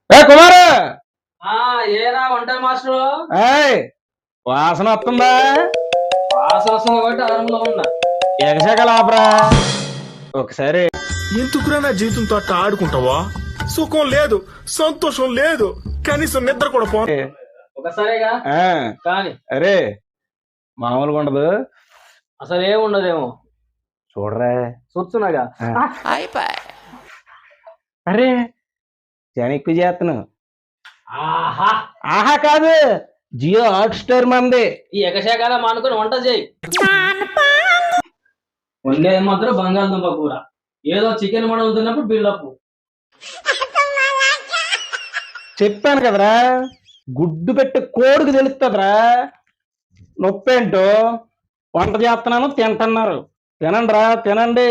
ఏ కుమారు ఏరా వంట మాస్టర్ ఏయ్ వాసన వస్తుందా? వాసన వస్తుంది కాబట్టి ఆరంభంలో ఉన్నా. ఎగసగల ఆపరా ఒకసారి. ఎందుకురా నా జీవితంతో అట్లా ఆడుకుంటావా? సుఖం లేదు, సంతోషం లేదు, కనీసం నిద్ర కూడా పో. ఒకసారిగా ఆ, కానీ అరే మామూలుగా ఉండదు. అసలు ఏముండదేమో చూడరా. చూస్తున్నాగా. అరే చాలా ఎక్కువ చేస్తున్నావు. ఆహా ఆహా కాదు, జియో హాట్ స్టార్ మంది. ఈ ఎగశాకాల మానుకొని వంట చేయి. వండేది మాత్రం బంగాళదుంప కూర. ఏదో చికెన్ వండుతున్నప్పుడు బిల్డప్. చెప్పాను కదరా, గుడ్డు పెట్టి కోడికి తెలుస్తుందిరా నొప్పేంటో. వంట చేస్తున్నాను తింటున్నారు. తినండి రా, తినండి